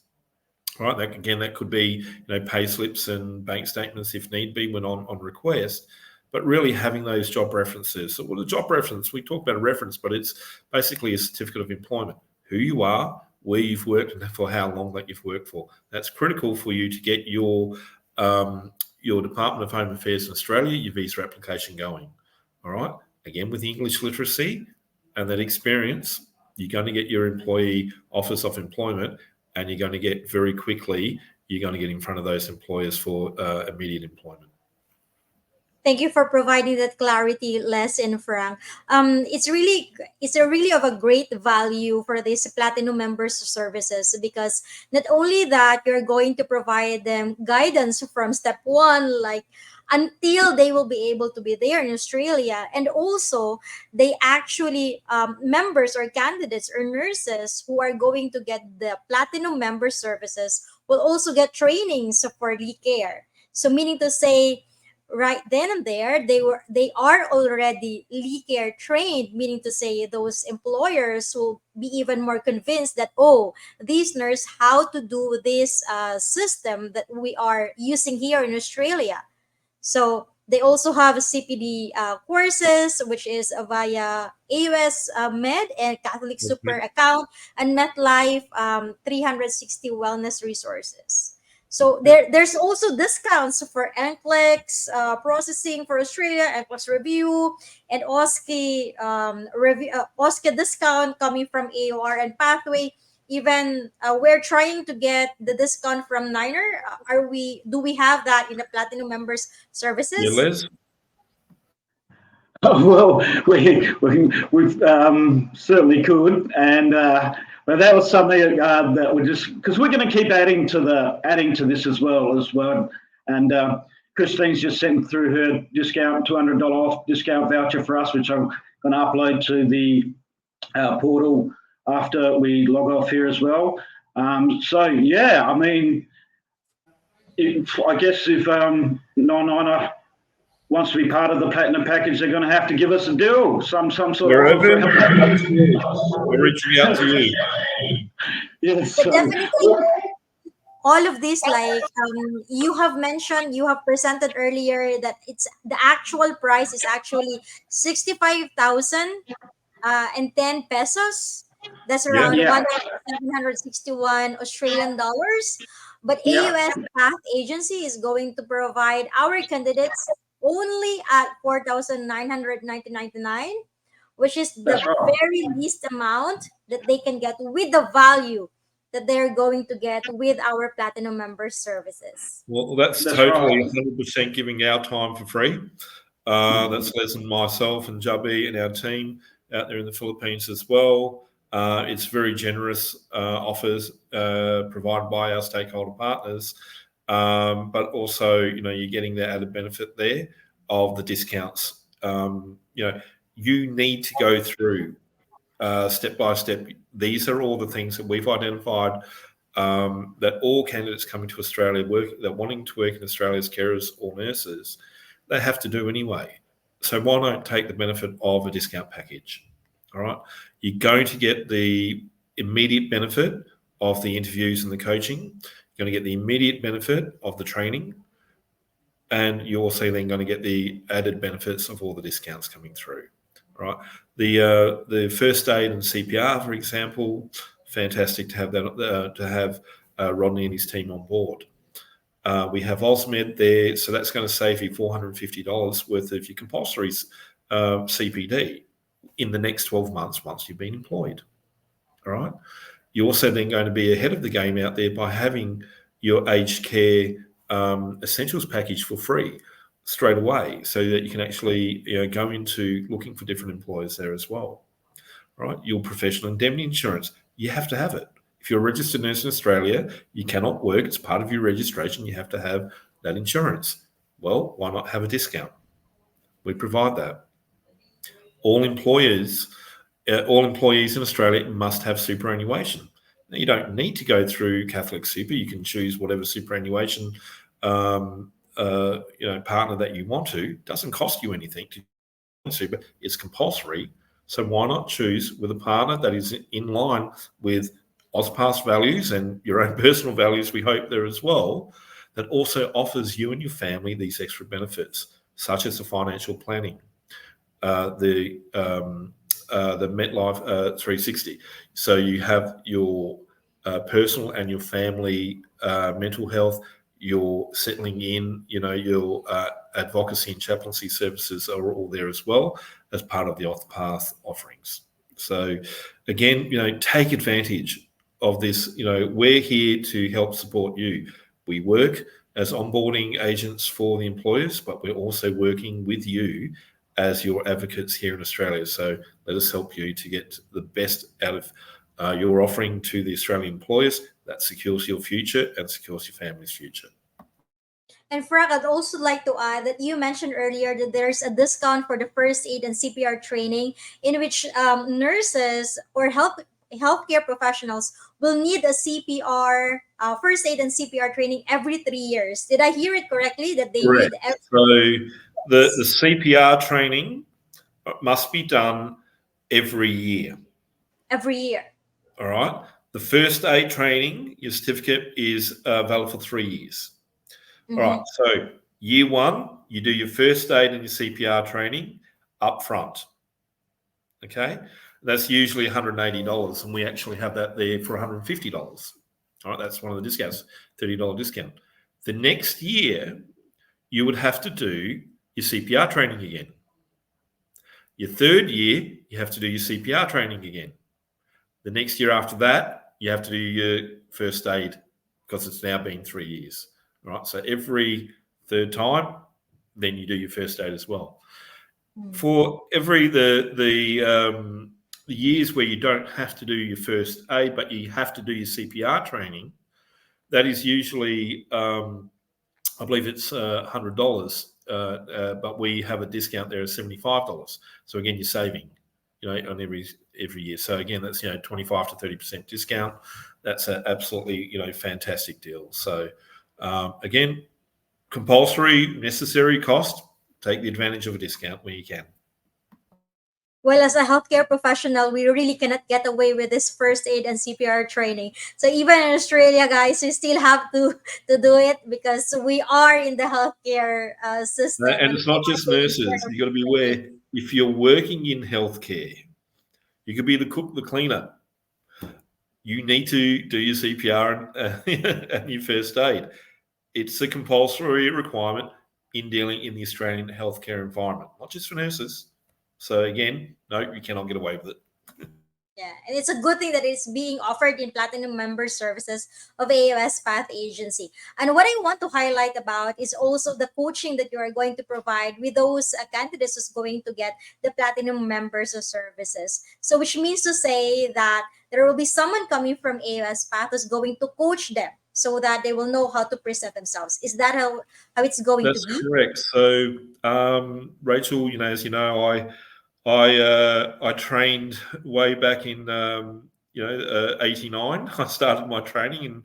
All right, that could be pay slips and bank statements if need be when on request. But really having those job references. So, a job reference, we talk about a reference, but it's basically a certificate of employment. Who you are, where you've worked, and for how long that you've worked for. That's critical for you to get your Department of Home Affairs in Australia, your visa application going. All right. Again, with English literacy and that experience, you're going to get your employee office of employment, and you're going to get very quickly, you're going to get in front of those employers for immediate employment. Thank you for providing that clarity, Les and Frank. It's a really of a great value for these platinum members services, because not only that you're going to provide them guidance from step one, like until they will be able to be there in Australia, and also they actually members or candidates or nurses who are going to get the platinum member services will also get trainings for care. So meaning to say, right then and there they are already care trained, meaning to say those employers will be even more convinced that, oh, these nurse how to do this system that we are using here in Australia. So they also have CPD courses, which is via AUS Med and Catholic Super account, and MetLife 360 Wellness Resources. So there's also discounts for NCLEX processing for Australia, NCLEX review, and OSCE OSCE discount coming from AOR and Pathway. Even we're trying to get the discount from Niner. Do we have that in the Platinum Members Services? Yeah, Les? Oh, well, we've certainly could, and but that was something that we just, because we're going to keep adding to this as well, and Christine's just sent through her discount $200 off discount voucher for us, which I'm going to upload to the portal after we log off here as well. So yeah, I mean, I guess if non-honor wants to be part of the platinum package, they're going to have to give us a deal, some sort We're of. open. We're reaching out to you. Yes. But definitely, all of this, like you have mentioned, you have presented earlier that it's the actual price is actually 65,000 and 10 pesos. That's around Yeah. 1,761 Australian dollars. But Yeah. AUS Path Agency is going to provide our candidates only at 4,999, which is the That's right. very least amount that they can get with the value that they're going to get with our Platinum Member Services. Well, that's totally 100% giving our time for free. That's Les and myself and Jubby and our team out there in the Philippines as well. It's very generous offers provided by our stakeholder partners, but also, you're getting the added benefit there of the discounts. You need to go through step by step. These are all the things that we've identified that all candidates coming to Australia that wanting to work in Australia as carers or nurses, they have to do anyway. So why not take the benefit of a discount package? All right. You're going to get the immediate benefit of the interviews and the coaching. You're going to get the immediate benefit of the training. And you're also then going to get the added benefits of all the discounts coming through. Right. The first aid and CPR, for example, fantastic to have that, to have Rodney and his team on board. We have AusMed there, so that's going to save you $450 worth of your compulsory CPD in the next 12 months once you've been employed. All right. You're also then going to be ahead of the game out there by having your aged care essentials package for free straight away, so that you can actually go into looking for different employers there as well. Right. Your professional indemnity insurance, you have to have it. If you're a registered nurse in Australia, you cannot work. It's part of your registration. You have to have that insurance. Well, why not have a discount? We provide that. All employees in Australia must have superannuation. Now, you don't need to go through Catholic Super. You can choose whatever superannuation partner that you want to. It doesn't cost you anything to super. It's compulsory. So why not choose with a partner that is in line with AusPath values and your own personal values, we hope there as well, that also offers you and your family these extra benefits, such as the financial planning, the MetLife 360. So you have your personal and your family mental health, your settling in, your advocacy and chaplaincy services are all there as well as part of the AusPath offerings. So again, take advantage of this. We're here to help support you. We work as onboarding agents for the employers, but we're also working with you as your advocates here in Australia. So let us help you to get the best out of your offering to the Australian employers that secures your future and secures your family's future. And Frank, I'd also like to add that you mentioned earlier that there's a discount for the first aid and CPR training, in which nurses or healthcare professionals will need a CPR, first aid and CPR training every 3 years. Did I hear it correctly that they Correct. need So the CPR training must be done every year. every year? All right. The first aid training, your certificate is valid for 3 years. All right. So year one, you do your first aid and your CPR training up front. Okay. That's usually $180, and we actually have that there for $150. All right. That's one of the discounts, $30 discount. The next year, you would have to do your CPR training again. Your third year, you have to do your CPR training again. The next year after that, you have to do your first aid, because it's now been 3 years. Right, so every third time, then you do your first aid as well. For every the years where you don't have to do your first aid, but you have to do your CPR training, that is usually, I believe it's $100, but we have a discount there of $75. So again, you're saving, on every year. So again, that's 25 to 30% discount. That's an absolutely fantastic deal. So again, compulsory, necessary cost. Take the advantage of a discount when you can. Well, as a healthcare professional, we really cannot get away with this first aid and CPR training. So even in Australia, guys, we still have to do it because we are in the healthcare system. And it's not just nurses. You got to be aware, if you're working in healthcare, you could be the cook, the cleaner. You need to do your CPR and your first aid. It's a compulsory requirement in dealing in the Australian healthcare environment, not just for nurses. So again, no, you cannot get away with it. Yeah, and it's a good thing that it's being offered in Platinum Members Services of AusPath Agency. And what I want to highlight about is also the coaching that you are going to provide with those candidates who's going to get the Platinum Members Services. So which means to say that there will be someone coming from AusPath who's going to coach them so that they will know how to present themselves. Is that how it's going to be? That's correct. So, Rachel, as you know, I trained way back in 89. I started my training, and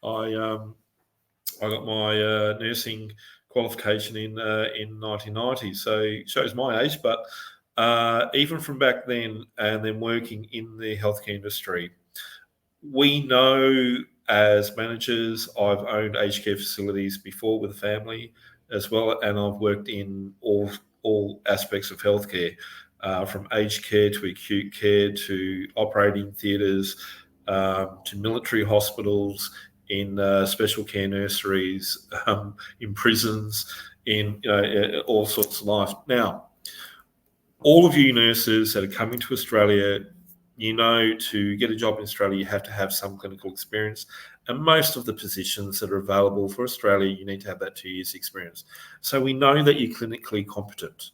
I got my nursing qualification in 1990. So it shows my age, but even from back then, and then working in the healthcare industry, we know as managers, I've owned aged care facilities before with a family as well, and I've worked in all aspects of healthcare. From aged care to acute care to operating theatres to military hospitals, in special care nurseries, in prisons, in all sorts of life. Now, all of you nurses that are coming to Australia, to get a job in Australia, you have to have some clinical experience. And most of the positions that are available for Australia, you need to have that 2 years experience. So we know that you're clinically competent,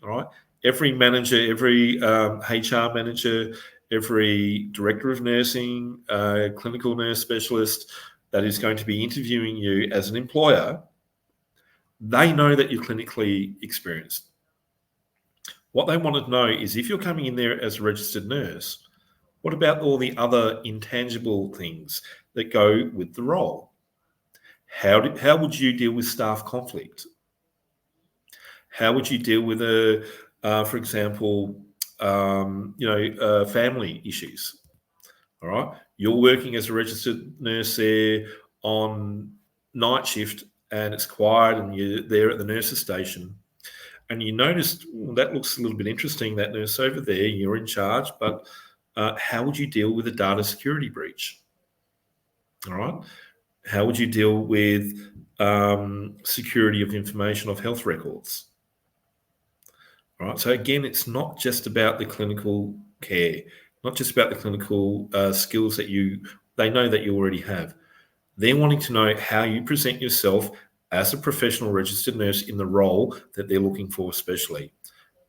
all right? Every manager, every HR manager, every director of nursing, clinical nurse specialist that is going to be interviewing you as an employer, they know that you're clinically experienced. What they want to know is, if you're coming in there as a registered nurse, what about all the other intangible things that go with the role? How would you deal with staff conflict? How would you deal with for example, family issues? All right, you're working as a registered nurse there on night shift, and it's quiet, and you're there at the nurse's station, and you noticed, that looks a little bit interesting, that nurse over there, you're in charge, but how would you deal with a data security breach? All right, how would you deal with security of information of health records? All right, so again, it's not just about the clinical care, not just about the clinical skills that they know that you already have. They're wanting to know how you present yourself as a professional registered nurse in the role that they're looking for especially.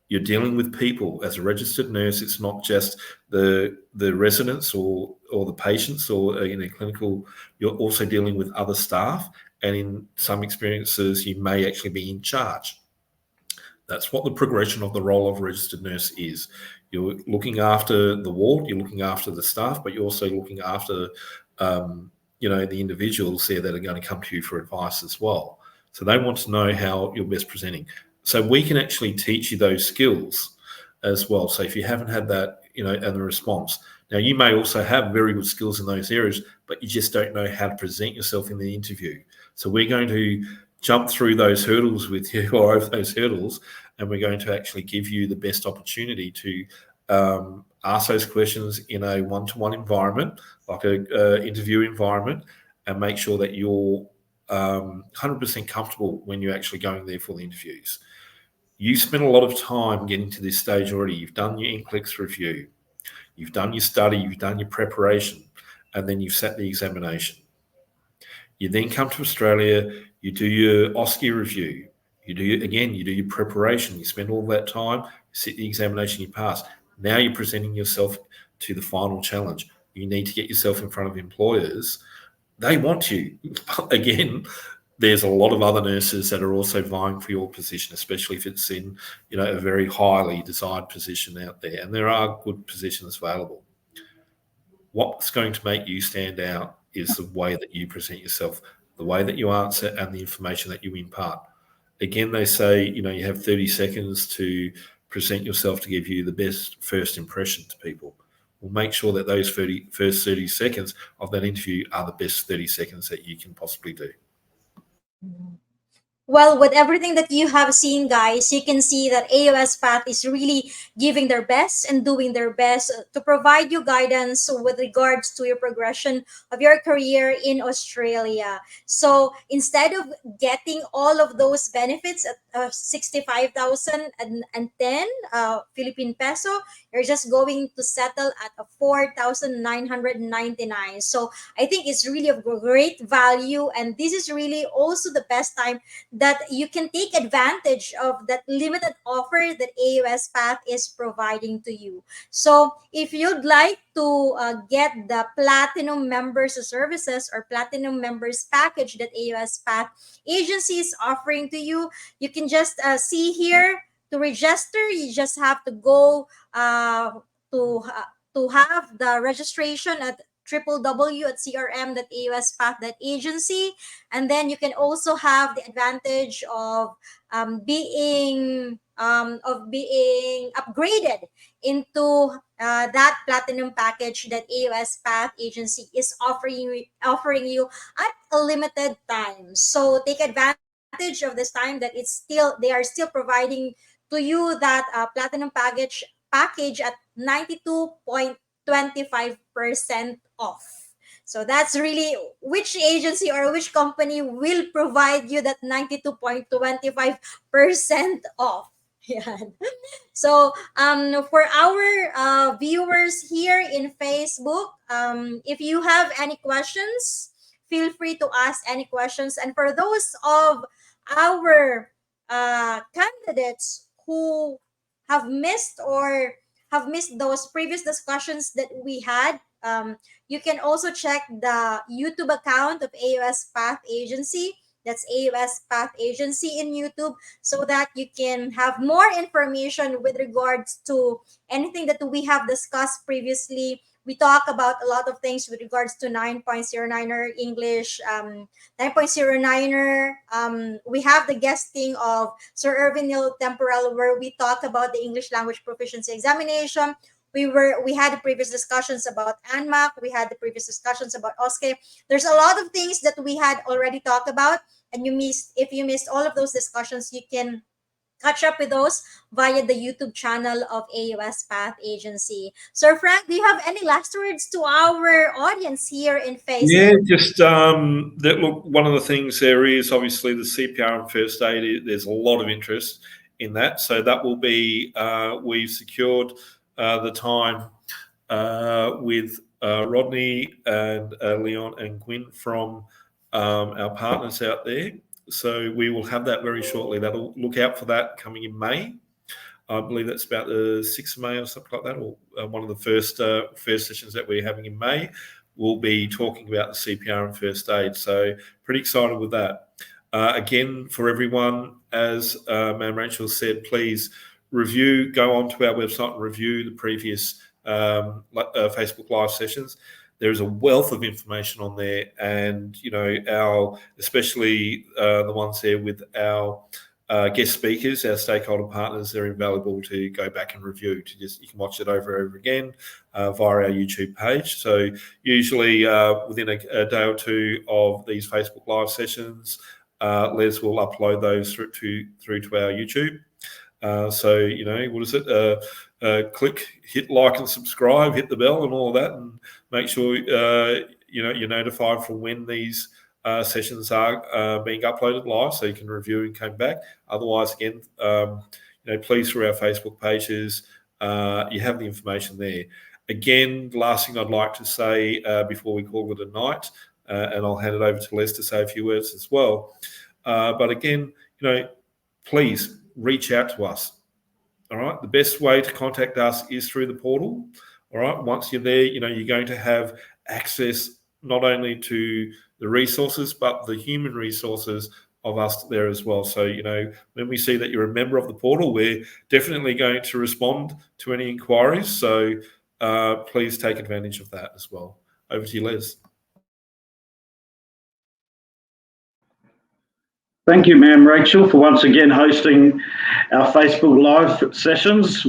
You're dealing with people. As a registered nurse, it's not just the residents or the patients or in a clinical, you're also dealing with other staff, and in some experiences you may actually be in charge. That's what the progression of the role of a registered nurse is. You're looking after the ward, you're looking after the staff, but you're also looking after the individuals there that are going to come to you for advice as well. So they want to know how you're best presenting. So we can actually teach you those skills as well. So if you haven't had that, and the response. Now, you may also have very good skills in those areas, but you just don't know how to present yourself in the interview. So we're going to jump through those hurdles with you, or over those hurdles, and we're going to actually give you the best opportunity to ask those questions in a one-to-one environment, like a interview environment, and make sure that you're 100% comfortable when you're actually going there for the interviews. You spent a lot of time getting to this stage already. You've done your NCLEX review, you've done your study, you've done your preparation, and then you've sat the examination. You then come to Australia, you do your OSCE review, you do your preparation, you spend all that time, you sit the examination, you pass. Now you're presenting yourself to the final challenge. You need to get yourself in front of employers. They want you. Again, there's a lot of other nurses that are also vying for your position, especially if it's in, a very highly desired position out there. And there are good positions available. What's going to make you stand out is the way that you present yourself, the way that you answer, and the information that you impart. Again, they say, you have 30 seconds to present yourself to give you the best first impression to people. We'll make sure that those first 30 seconds of that interview are the best 30 seconds that you can possibly do. Well, with everything that you have seen, guys, you can see that AusPath is really giving their best and doing their best to provide you guidance with regards to your progression of your career in Australia. So instead of getting all of those benefits at 65,010 Philippine peso, you're just going to settle at a 4,999. So I think it's really of great value, and this is really also the best time that you can take advantage of that limited offer that AusPath is providing to you. So if you'd like to get the Platinum Members Services or Platinum Members Package that AusPath Agency is offering to you, you can just see here to register. You just have to go to have the registration at www.crm.auspath.agency, and then you can also have the advantage of being upgraded into that platinum package that AusPath Agency is offering you at a limited time. So take advantage of this time that they are still providing to you that platinum package at 92.25% off. So that's really which agency or which company will provide you that 92.25% off. Yeah. So for our viewers here in Facebook, if you have any questions, feel free to ask any questions. And for those of our candidates who have missed those previous discussions that we had, you can also check the YouTube account of AusPath Agency. That's AusPath Agency in YouTube, so that you can have more information with regards to anything that we have discussed previously. We talk about a lot of things with regards to 9.09er English, 9.09er. We have the guesting of Sir Irvin Neil Temporal, where we talk about the English language proficiency examination. We had the previous discussions about ANMAC. We had the previous discussions about OSCE. There's a lot of things that we had already talked about, and if you missed all of those discussions, you can catch up with those via the YouTube channel of AusPath Agency. Sir Frank, do you have any last words to our audience here in Facebook? Yeah, just look, one of the things there is obviously the CPR and first aid. There's a lot of interest in that. So that will be, we've secured the time with Rodney and Leon and Gwyn from our partners out there. So we will have that very shortly. That'll look out for that coming in May. I believe that's about the 6th of May or something like that, or one of the first sessions that we're having in May. We'll be talking about the CPR and first aid. So pretty excited with that. Again, for everyone, as Ma'am Rachel said, please go onto our website and review the previous Facebook Live sessions. There's a wealth of information on there, and especially the ones there with our guest speakers, our stakeholder partners, they're invaluable to go back and review. You can watch it over and over again via our YouTube page. So usually within a day or two of these Facebook Live sessions, Les will upload those through to our YouTube. So what is it? Hit like and subscribe, hit the bell and all of that, and make sure you're notified from when these sessions are being uploaded live, so you can review and come back. Otherwise, again, please through our Facebook pages, you have the information there. Again, the last thing I'd like to say before we call it a night, and I'll hand it over to Les to say a few words as well. But again, please reach out to us. All right. The best way to contact us is through the portal. All right. Once you're there, you're going to have access not only to the resources, but the human resources of us there as well. So, when we see that you're a member of the portal, we're definitely going to respond to any inquiries. So please take advantage of that as well. Over to you, Les. Thank you, Ma'am Rachel, for once again hosting our Facebook Live sessions.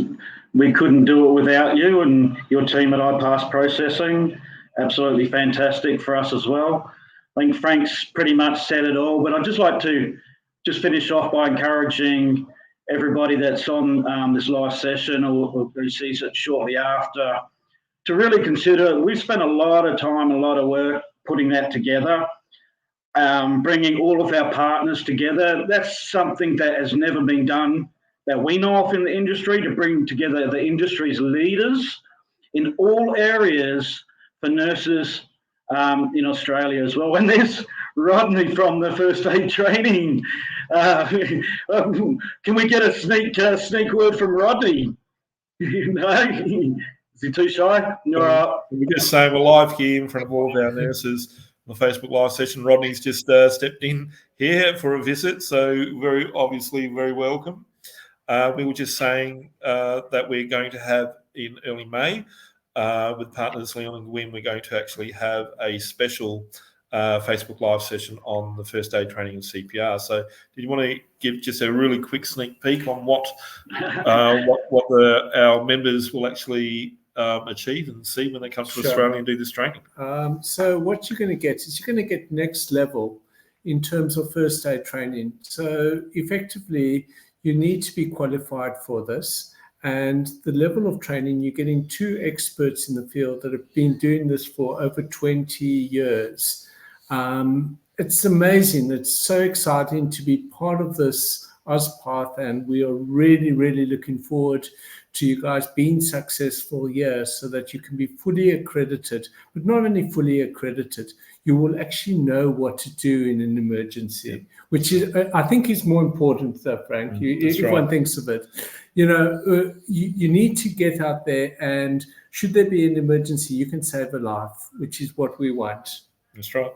We couldn't do it without you and your team at AusPath Processing. Absolutely fantastic for us as well. I think Frank's pretty much said it all, but I'd just like to finish off by encouraging everybody that's on this live session or who sees it shortly after to really consider. We've spent a lot of time, a lot of work putting that together. Bringing all of our partners together. That's something that has never been done that we know of in the industry, to bring together the industry's leaders in all areas for nurses in Australia as well. And there's Rodney from the first aid training. Can we get a sneak word from Rodney? Is he too shy? No. We just say we're live here in front of all of our nurses. The Facebook Live session. Rodney's just stepped in here for a visit, so very obviously very welcome. We were just saying that we're going to have in early May with partners Leon and Gwyn, we're going to actually have a special Facebook Live session on the first aid training and CPR. So did you want to give just a really quick sneak peek on what our members will actually achieve and see when they come to Australia and do this training? So what you're going to get is you're going to get next level in terms of first aid training. So effectively, you need to be qualified for this. And the level of training, you're getting 2 experts in the field that have been doing this for over 20 years. It's amazing. It's so exciting to be part of this AusPath, and we are really, really looking forward to you guys being successful here so that you can be fully accredited. But not only fully accredited, you will actually know what to do in an emergency, which is, I think, is more important, though, Frank. Everyone thinks of it. You need to get out there, and should there be an emergency, you can save a life, which is what we want. That's right.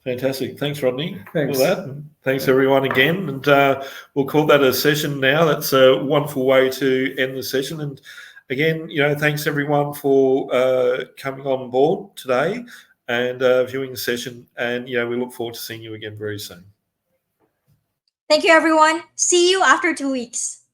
Fantastic. Thanks, Rodney, Thanks for that. And thanks, everyone, again. And we'll call that a session now. That's a wonderful way to end the session. And again, thanks, everyone, for coming on board today and viewing the session. And, we look forward to seeing you again very soon. Thank you, everyone. See you after 2 weeks.